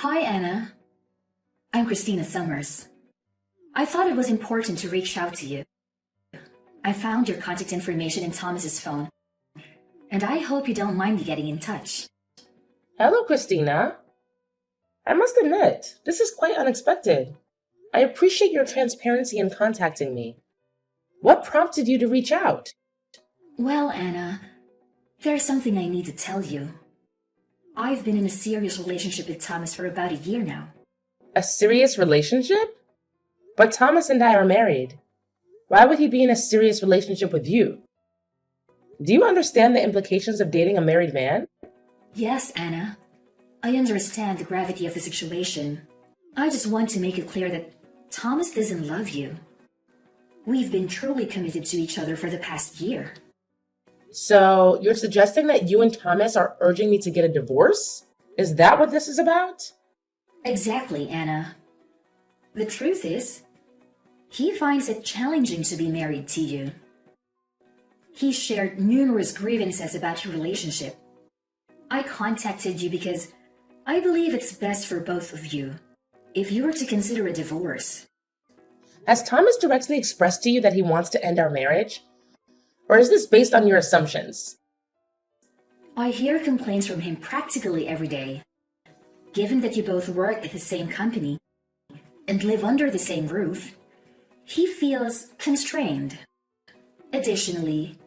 Hi, Anna. I'm Christina Summers. I thought it was important to reach out to you. I found your contact information in Thomas's phone, and I hope you don't mind me getting in touch. Hello, Christina. I must admit, this is quite unexpected. I appreciate your transparency in contacting me. What prompted you to reach out? Well, Anna, there's something I need to tell you. I've been in a serious relationship with Thomas for about a year now. A serious relationship? But Thomas and I are married. Why would he be in a serious relationship with you? Do you understand the implications of dating a married man? Yes, Anna. I understand the gravity of the situation. I just want to make it clear that Thomas doesn't love you. We've been truly committed to each other for the past year. So, you're suggesting that you and Thomas are urging me to get a divorce? Is that what this is about? Exactly, Anna. The truth is, he finds it challenging to be married to you. He shared numerous grievances about your relationship. I contacted you because I believe it's best for both of you if you were to consider a divorce. Has Thomas directly expressed to you that he wants to end our marriage? Or is this based on your assumptions? I hear complaints from him practically every day. Given that you both work at the same company and live under the same roof, he feels constrained. Additionally,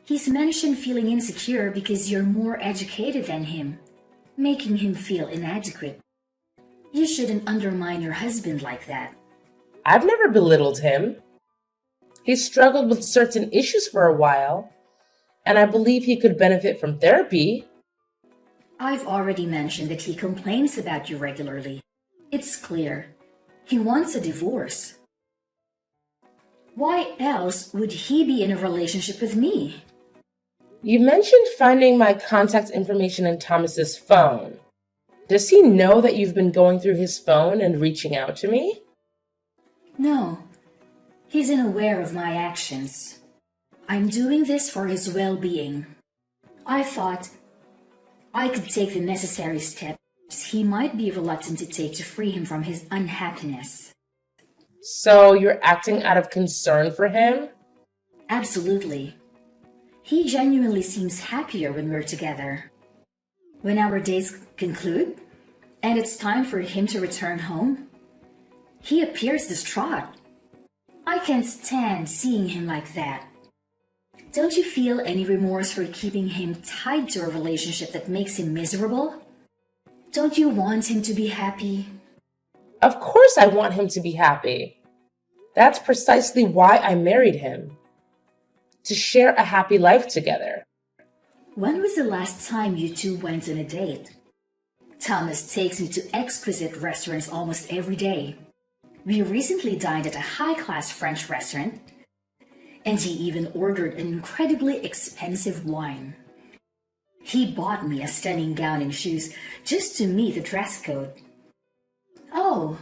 he's mentioned feeling insecure because you're more educated than him, making him feel inadequate. You shouldn't undermine your husband like that. I've never belittled him. He struggled with certain issues for a while, and I believe he could benefit from therapy. I've already mentioned that he complains about you regularly. It's clear he wants a divorce. Why else would he be in a relationship with me? You mentioned finding my contact information in Thomas's phone. Does he know that you've been going through his phone and reaching out to me? No, he's unaware of my actions. I'm doing this for his well-being. I thought I could take the necessary steps he might be reluctant to take to free him from his unhappiness. So you're acting out of concern for him? Absolutely. He genuinely seems happier when we're together. When our days conclude, and it's time for him to return home, he appears distraught. I can't stand seeing him like that. Don't you feel any remorse for keeping him tied to a relationship that makes him miserable? Don't you want him to be happy? Of course I want him to be happy. That's precisely why I married him. To share a happy life together. When was the last time you two went on a date? Thomas takes me to exquisite restaurants almost every day. We recently dined at a high-class French restaurant, and he even ordered an incredibly expensive wine. He bought me a stunning gown and shoes just to meet the dress code. Oh,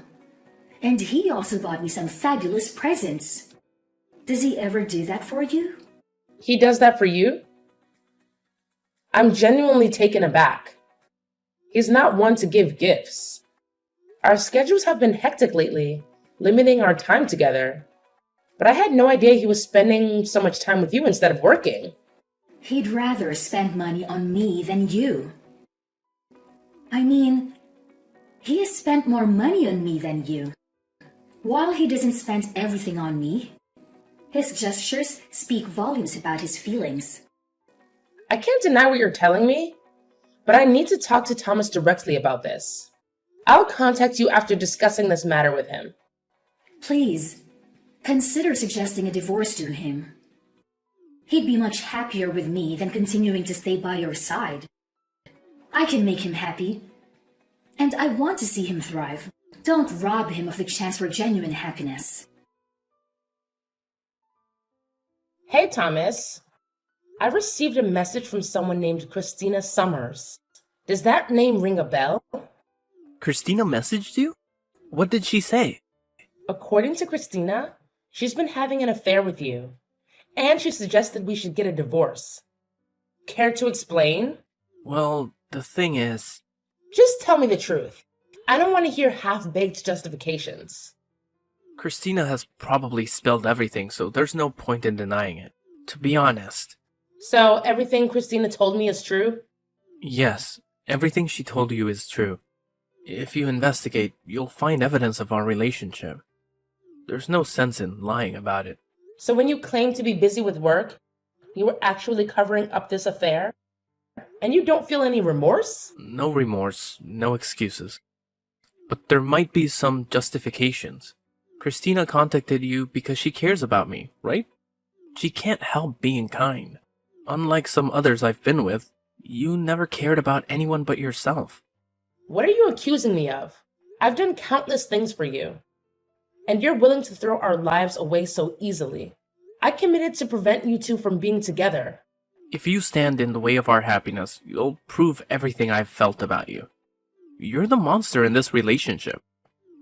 and he also bought me some fabulous presents. Does he ever do that for you? He does that for you? I'm genuinely taken aback. He's not one to give gifts. Our schedules have been hectic lately, limiting our time together. But I had no idea he was spending so much time with you instead of working. He'd rather spend money on me than you. I mean, he has spent more money on me than you. While he doesn't spend everything on me, his gestures speak volumes about his feelings. I can't deny what you're telling me, but I need to talk to Thomas directly about this. I'll contact you after discussing this matter with him. Please, consider suggesting a divorce to him. He'd be much happier with me than continuing to stay by your side. I can make him happy, and I want to see him thrive. Don't rob him of the chance for genuine happiness. Hey, Thomas. I received a message from someone named Christina Summers. Does that name ring a bell? Christina messaged you? What did she say? According to Christina, she's been having an affair with you, and she suggested we should get a divorce. Care to explain? Well, the thing is... Just tell me the truth. I don't want to hear half-baked justifications. Christina has probably spilled everything, so there's no point in denying it. To be honest. So everything Christina told me is true? Yes, everything she told you is true. If you investigate, you'll find evidence of our relationship. There's no sense in lying about it. So when you claim to be busy with work, you were actually covering up this affair? And you don't feel any remorse? No remorse, no excuses. But there might be some justifications. Christina contacted you because she cares about me, right? She can't help being kind. Unlike some others I've been with, you never cared about anyone but yourself. What are you accusing me of? I've done countless things for you. And you're willing to throw our lives away so easily. I committed to prevent you two from being together. If you stand in the way of our happiness, you'll prove everything I've felt about you. You're the monster in this relationship.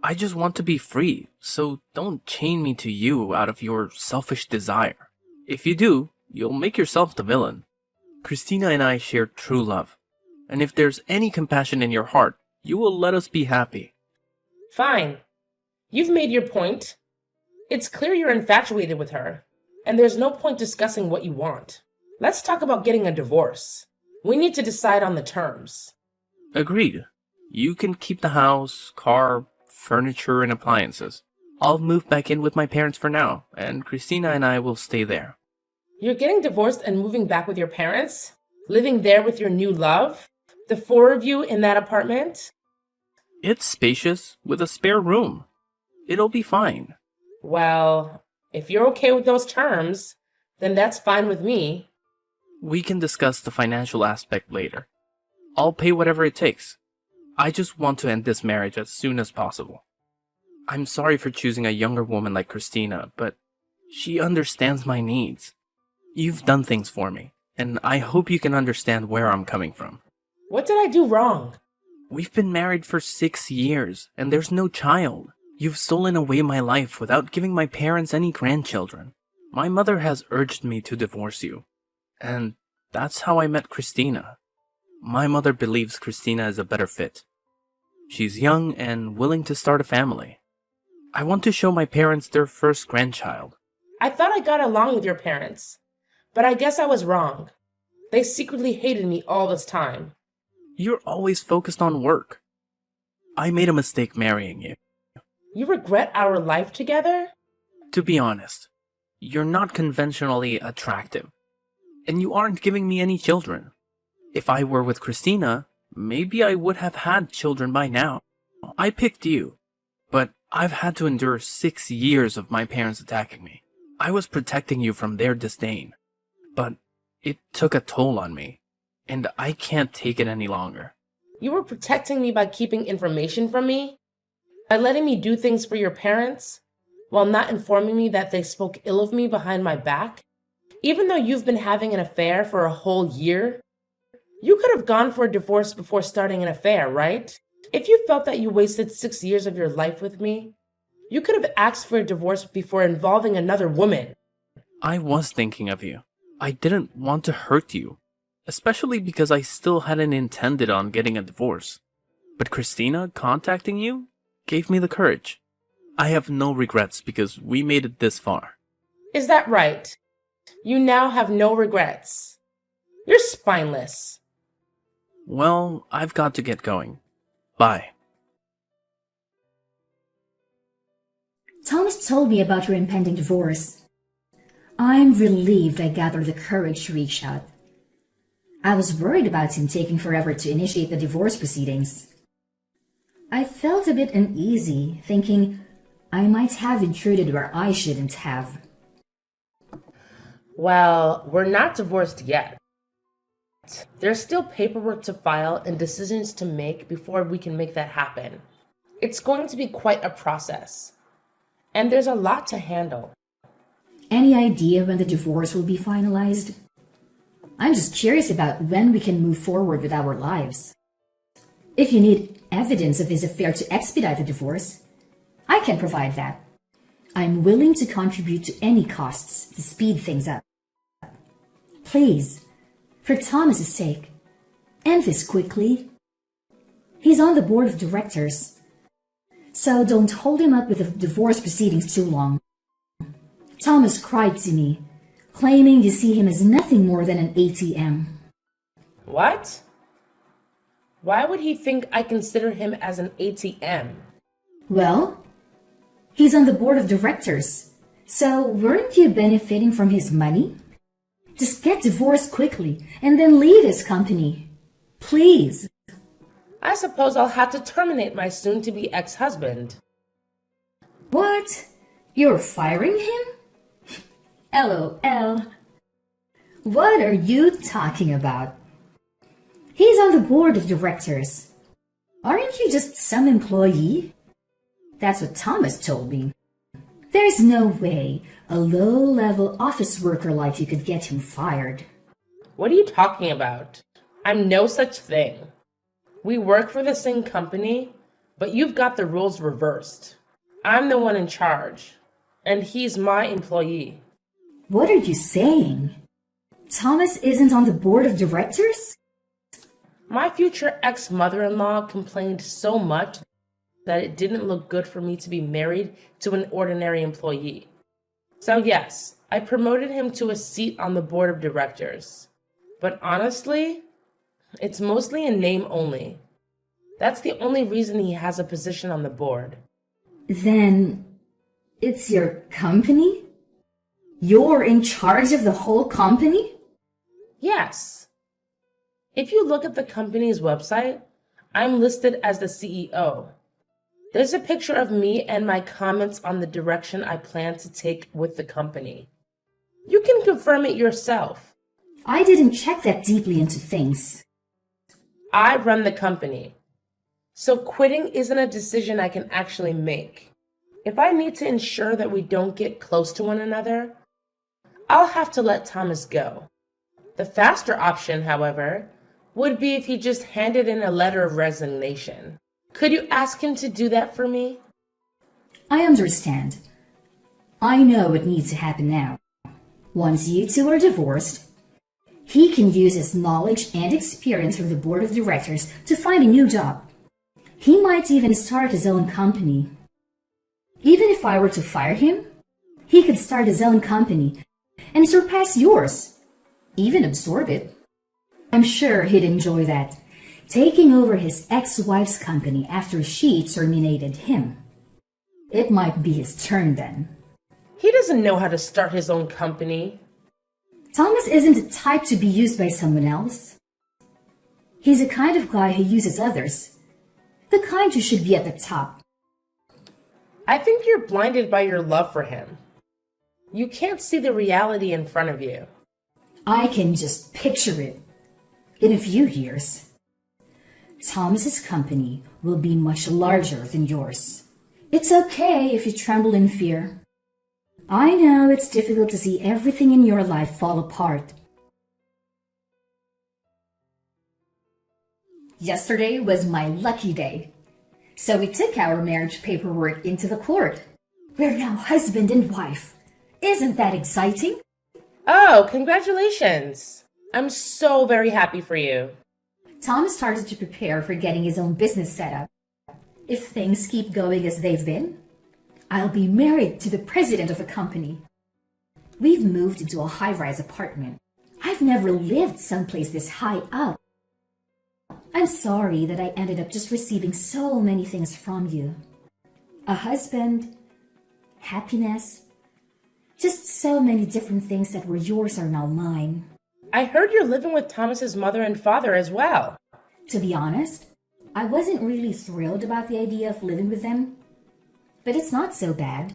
I just want to be free, so don't chain me to you out of your selfish desire. If you do, you'll make yourself the villain. Christina and I share true love, and if there's any compassion in your heart, you will let us be happy. Fine. You've made your point. It's clear you're infatuated with her, and there's no point discussing what you want. Let's talk about getting a divorce. We need to decide on the terms. Agreed. You can keep the house, car, furniture, and appliances. I'll move back in with my parents for now, and Christina and I will stay there. You're getting divorced and moving back with your parents? Living there with your new love? The four of you in that apartment? It's spacious, with a spare room. It'll be fine. Well, if you're okay with those terms, then that's fine with me. We can discuss the financial aspect later. I'll pay whatever it takes. I just want to end this marriage as soon as possible. I'm sorry for choosing a younger woman like Christina, but she understands my needs. You've done things for me, and I hope you can understand where I'm coming from. What did I do wrong? We've been married for 6 years, and there's no child. You've stolen away my life without giving my parents any grandchildren. My mother has urged me to divorce you, and that's how I met Christina. My mother believes Christina is a better fit. She's young and willing to start a family. I want to show my parents their first grandchild. I thought I got along with your parents, but I guess I was wrong. They secretly hated me all this time. You're always focused on work. I made a mistake marrying you. You regret our life together? To be honest, you're not conventionally attractive, and you aren't giving me any children. If I were with Christina, maybe I would have had children by now. I picked you, but I've had to endure 6 years of my parents attacking me. I was protecting you from their disdain, but it took a toll on me, and I can't take it any longer. You were protecting me by keeping information from me? By letting me do things for your parents, while not informing me that they spoke ill of me behind my back? Even though you've been having an affair for a whole year? You could have gone for a divorce before starting an affair, right? If you felt that you wasted 6 years of your life with me, you could have asked for a divorce before involving another woman. I was thinking of you. I didn't want to hurt you, especially because I still hadn't intended on getting a divorce. But Christina contacting you gave me the courage. I have no regrets because we made it this far. Is that right? You now have no regrets. You're spineless. Well, I've got to get going. Bye. Thomas told me about your impending divorce. I'm relieved I gathered the courage to reach out. I was worried about him taking forever to initiate the divorce proceedings. I felt a bit uneasy, thinking I might have intruded where I shouldn't have. Well, we're not divorced yet. There's still paperwork to file and decisions to make before we can make that happen. It's going to be quite a process. And there's a lot to handle. Any idea when the divorce will be finalized? I'm just curious about when we can move forward with our lives. If you need evidence of his affair to expedite the divorce, I can provide that. I'm willing to contribute to any costs to speed things up. Please, for Thomas's sake, end this quickly. He's on the board of directors, So don't hold him up with the divorce proceedings too long. Thomas cried to me, claiming you see him as nothing more than an ATM. What? Why would he think I consider him as an ATM? Well, he's on the board of directors. So weren't you benefiting from his money? Just get divorced quickly and then leave his company. Please. I suppose I'll have to terminate my soon-to-be ex-husband. What? You're firing him? LOL. What are you talking about? He's on the board of directors. Aren't you just some employee? That's what Thomas told me. There's no way a low-level office worker like you could get him fired. What are you talking about? I'm no such thing. We work for the same company, but you've got the roles reversed. I'm the one in charge, and he's my employee. What are you saying? Thomas isn't on the board of directors? My future ex-mother-in-law complained so much that it didn't look good for me to be married to an ordinary employee. So yes, I promoted him to a seat on the board of directors. But honestly, it's mostly in name only. That's the only reason he has a position on the board. Then it's your company? You're in charge of the whole company? Yes. If you look at the company's website, I'm listed as the CEO. There's a picture of me and my comments on the direction I plan to take with the company. You can confirm it yourself. I didn't check that deeply into things. I run the company. So quitting isn't a decision I can actually make. If I need to ensure that we don't get close to one another, I'll have to let Thomas go. The faster option, however, would be if he just handed in a letter of resignation. Could you ask him to do that for me? I understand. I know what needs to happen now. Once you two are divorced, he can use his knowledge and experience from the board of directors to find a new job. He might even start his own company. Even if I were to fire him, he could start his own company and surpass yours, even absorb it. I'm sure he'd enjoy that, taking over his ex-wife's company after she terminated him. It might be his turn then. He doesn't know how to start his own company. Thomas isn't the type to be used by someone else. He's the kind of guy who uses others, the kind who should be at the top. I think you're blinded by your love for him. You can't see the reality in front of you. I can just picture it. In a few years, Thomas's company will be much larger than yours. It's okay if you tremble in fear. I know it's difficult to see everything in your life fall apart. Yesterday was my lucky day. So we took our marriage paperwork into the court. We're now husband and wife. Isn't that exciting? Oh, congratulations. I'm so very happy for you. Thomas started to prepare for getting his own business set up. If things keep going as they've been, I'll be married to the president of a company. We've moved into a high-rise apartment. I've never lived someplace this high up. I'm sorry that I ended up just receiving so many things from you. A husband, happiness, just so many different things that were yours are now mine. I heard you're living with Thomas's mother and father as well. To be honest, I wasn't really thrilled about the idea of living with them. But it's not so bad.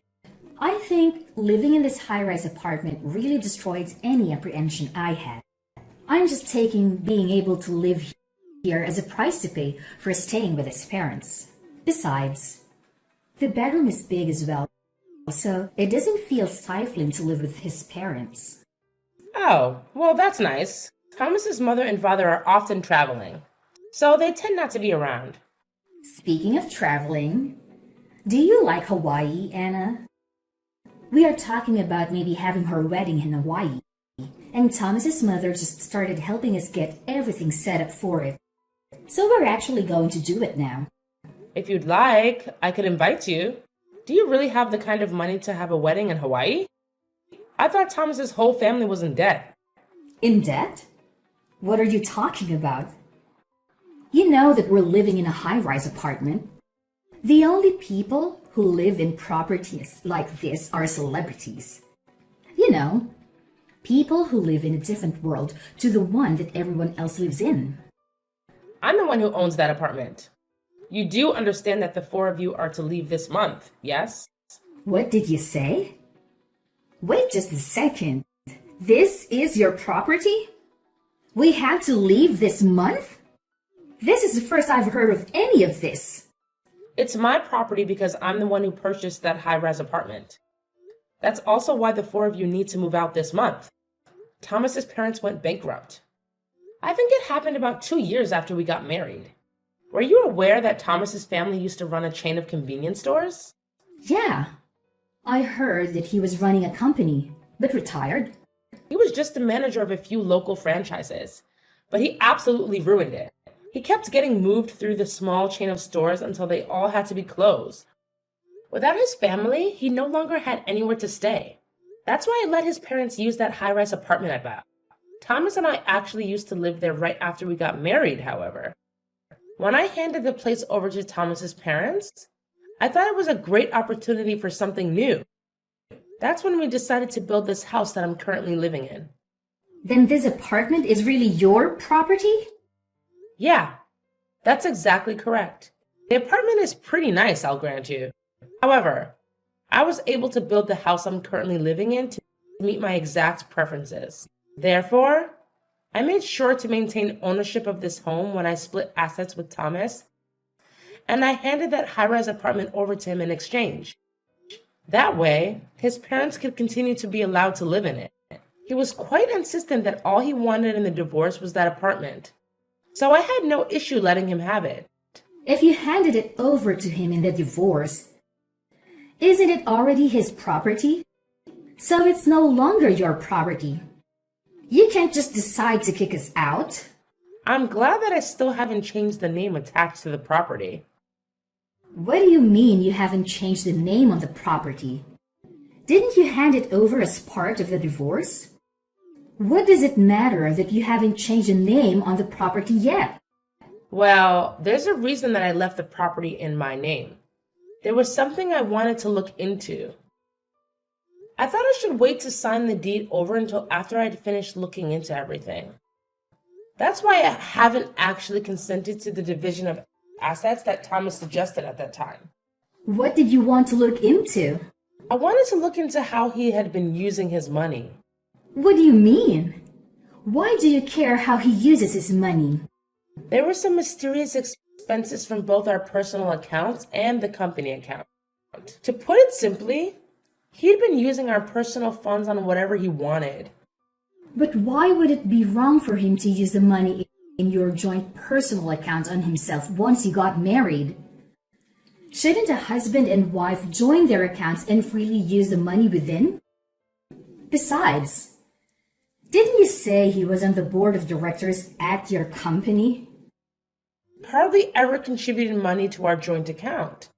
I think living in this high-rise apartment really destroyed any apprehension I had. I'm just taking being able to live here as a price to pay for staying with his parents. Besides, the bedroom is big as well, so it doesn't feel stifling to live with his parents. Oh, well, that's nice. Thomas's mother and father are often traveling, so they tend not to be around. Speaking of traveling, do you like Hawaii, Anna? We are talking about maybe having her wedding in Hawaii, and Thomas's mother just started helping us get everything set up for it. So we're actually going to do it now. If you'd like, I could invite you. Do you really have the kind of money to have a wedding in Hawaii? I thought Thomas's whole family was in debt. In debt? What are you talking about? You know that we're living in a high-rise apartment. The only people who live in properties like this are celebrities. You know, people who live in a different world to the one that everyone else lives in. I'm the one who owns that apartment. You do understand that the four of you are to leave this month, yes? What did you say? Wait just a second. This is your property? We have to leave this month? This is the first I've heard of any of this. It's my property because I'm the one who purchased that high-rise apartment. That's also why the four of you need to move out this month. Thomas's parents went bankrupt. I think it happened about 2 years after we got married. Were you aware that Thomas's family used to run a chain of convenience stores? Yeah. I heard that he was running a company, but retired. He was just the manager of a few local franchises, but he absolutely ruined it. He kept getting moved through the small chain of stores until they all had to be closed. Without his family, he no longer had anywhere to stay. That's why I let his parents use that high-rise apartment I bought. Thomas and I actually used to live there right after we got married, however. When I handed the place over to Thomas's parents, I thought it was a great opportunity for something new. That's when we decided to build this house that I'm currently living in. Then this apartment is really your property? Yeah, that's exactly correct. The apartment is pretty nice, I'll grant you. However, I was able to build the house I'm currently living in to meet my exact preferences. Therefore, I made sure to maintain ownership of this home when I split assets with Thomas, and I handed that high-rise apartment over to him in exchange. That way, his parents could continue to be allowed to live in it. He was quite insistent that all he wanted in the divorce was that apartment, so I had no issue letting him have it. If you handed it over to him in the divorce, isn't it already his property? So it's no longer your property. You can't just decide to kick us out. I'm glad that I still haven't changed the name attached to the property. What do you mean you haven't changed the name on the property? Didn't you hand it over as part of the divorce? What does it matter that you haven't changed the name on the property yet? Well, there's a reason that I left the property in my name. There was something I wanted to look into. I thought I should wait to sign the deed over until after I'd finished looking into everything. That's why I haven't actually consented to the division of assets that Thomas suggested at that time. What did you want to look into? I wanted to look into how he had been using his money. What do you mean? Why do you care how he uses his money? There were some mysterious expenses from both our personal accounts and the company account. To put it simply, he'd been using our personal funds on whatever he wanted. But why would it be wrong for him to use the money in your joint personal account on himself once you got married? Shouldn't a husband and wife join their accounts and freely use the money within? Besides, didn't you say he was on the board of directors at your company? Hardly ever contributed money to our joint account.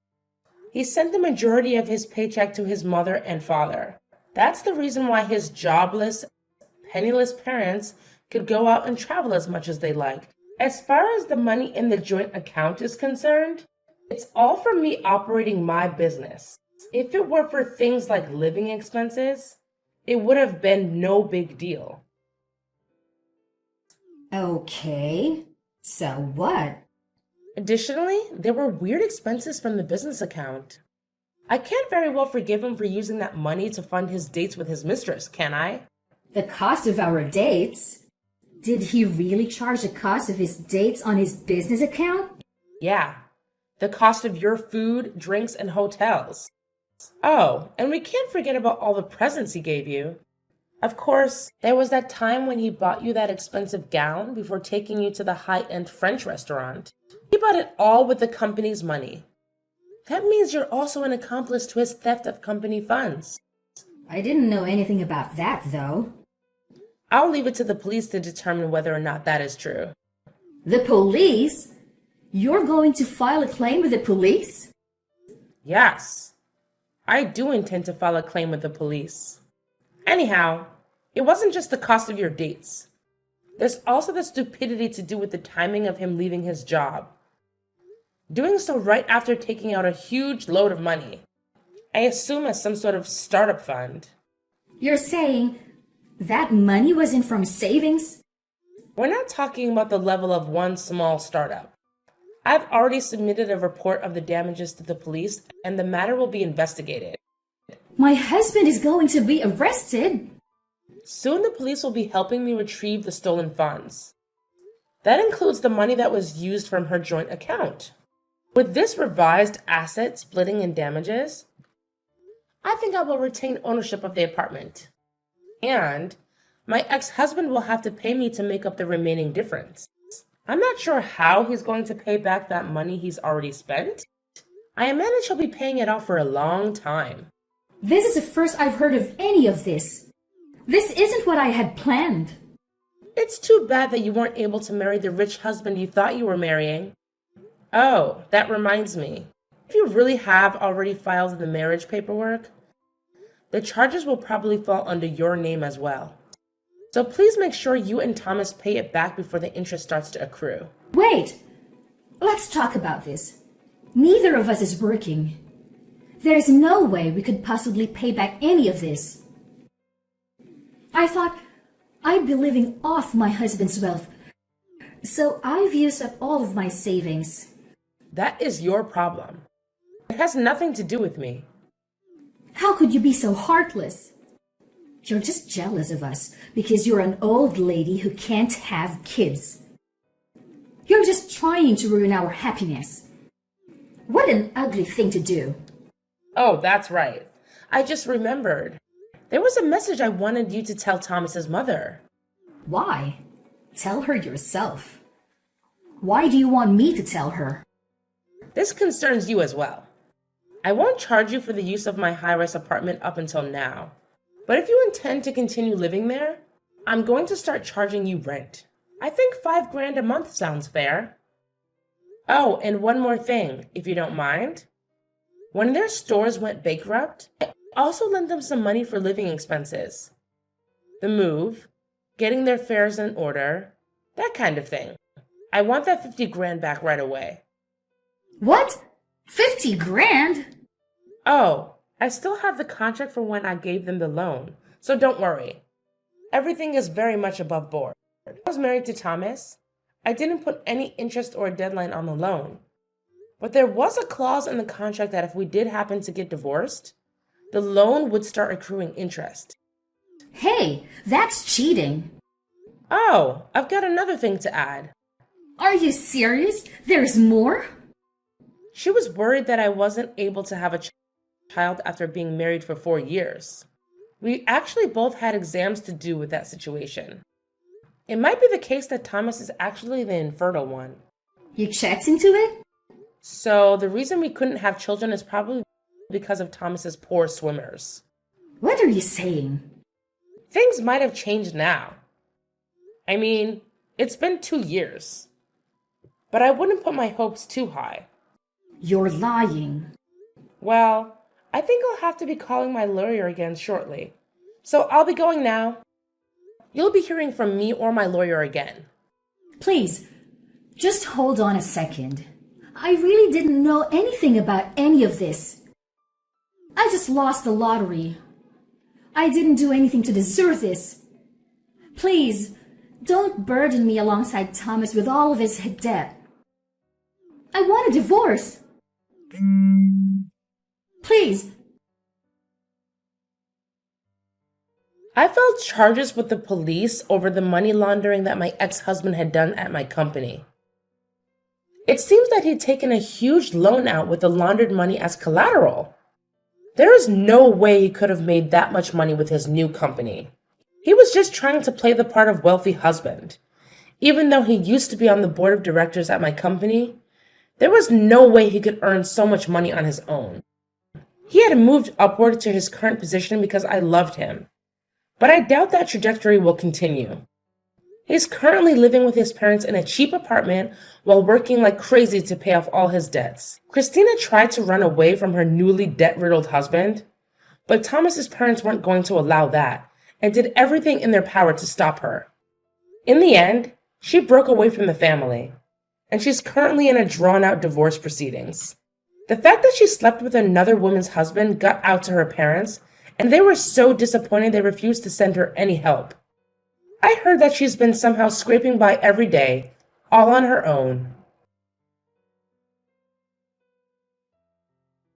He sent the majority of his paycheck to his mother and father. That's the reason why his jobless, penniless parents could go out and travel as much as they liked. As far as the money in the joint account is concerned, it's all for me operating my business. If it were for things like living expenses, it would have been no big deal. Okay, so what? Additionally, there were weird expenses from the business account. I can't very well forgive him for using that money to fund his dates with his mistress, can I? The cost of our dates? Did he really charge the cost of his dates on his business account? Yeah, the cost of your food, drinks, and hotels. Oh, and we can't forget about all the presents he gave you. Of course, there was that time when he bought you that expensive gown before taking you to the high-end French restaurant. He bought it all with the company's money. That means you're also an accomplice to his theft of company funds. I didn't know anything about that, though. I'll leave it to the police to determine whether or not that is true. The police? You're going to file a claim with the police? Yes, I do intend to file a claim with the police. Anyhow, it wasn't just the cost of your dates. There's also the stupidity to do with the timing of him leaving his job. Doing so right after taking out a huge load of money. I assume as some sort of startup fund. You're saying that money wasn't from savings? We're not talking about the level of one small startup. I've already submitted a report of the damages to the police, and the matter will be investigated. My husband is going to be arrested. Soon the police will be helping me retrieve the stolen funds. That includes the money that was used from her joint account. With this revised asset splitting and damages, I think I will retain ownership of the apartment. And my ex-husband will have to pay me to make up the remaining difference. I'm not sure how he's going to pay back that money he's already spent. I imagine he'll be paying it off for a long time. This is the first I've heard of any of this. This isn't what I had planned. It's too bad that you weren't able to marry the rich husband you thought you were marrying. Oh, that reminds me. If you really have already filed the marriage paperwork, the charges will probably fall under your name as well. So please make sure you and Thomas pay it back before the interest starts to accrue. Wait! Let's talk about this. Neither of us is working. There's no way we could possibly pay back any of this. I thought I'd be living off my husband's wealth, so I've used up all of my savings. That is your problem. It has nothing to do with me. How could you be so heartless? You're just jealous of us because you're an old lady who can't have kids. You're just trying to ruin our happiness. What an ugly thing to do. Oh, that's right. I just remembered. There was a message I wanted you to tell Thomas's mother. Why? Tell her yourself. Why do you want me to tell her? This concerns you as well. I won't charge you for the use of my high-rise apartment up until now. But if you intend to continue living there, I'm going to start charging you rent. I think $5,000 a month sounds fair. Oh, and one more thing, if you don't mind. When their stores went bankrupt, I also lent them some money for living expenses. The move, getting their affairs in order, that kind of thing. I want that $50,000 back right away. What? 50 grand? Oh, I still have the contract from when I gave them the loan, so don't worry. Everything is very much above board. I was married to Thomas. I didn't put any interest or deadline on the loan. But there was a clause in the contract that if we did happen to get divorced, the loan would start accruing interest. Hey, that's cheating. Oh, I've got another thing to add. Are you serious? There's more? She was worried that I wasn't able to have a child after being married for 4 years. We actually both had exams to do with that situation. It might be the case that Thomas is actually the infertile one. You checked into it? So the reason we couldn't have children is probably because of Thomas's poor swimmers. What are you saying? Things might have changed now. I mean, it's been 2 years. But I wouldn't put my hopes too high. You're lying. Well, I think I'll have to be calling my lawyer again shortly. So I'll be going now. You'll be hearing from me or my lawyer again. Please, just hold on a second. I really didn't know anything about any of this. I just lost the lottery. I didn't do anything to deserve this. Please, don't burden me alongside Thomas with all of his debt. I want a divorce. Please. I filed charges with the police over the money laundering that my ex-husband had done at my company. It seems that he'd taken a huge loan out with the laundered money as collateral. There is no way he could have made that much money with his new company. He was just trying to play the part of wealthy husband. Even though he used to be on the board of directors at my company, there was no way he could earn so much money on his own. He had moved upward to his current position because I loved him. But I doubt that trajectory will continue. He's currently living with his parents in a cheap apartment while working like crazy to pay off all his debts. Christina tried to run away from her newly debt-riddled husband, but Thomas's parents weren't going to allow that and did everything in their power to stop her. In the end, she broke away from the family, and she's currently in a drawn-out divorce proceedings. The fact that she slept with another woman's husband got out to her parents, and they were so disappointed they refused to send her any help. I heard that she's been somehow scraping by every day, all on her own.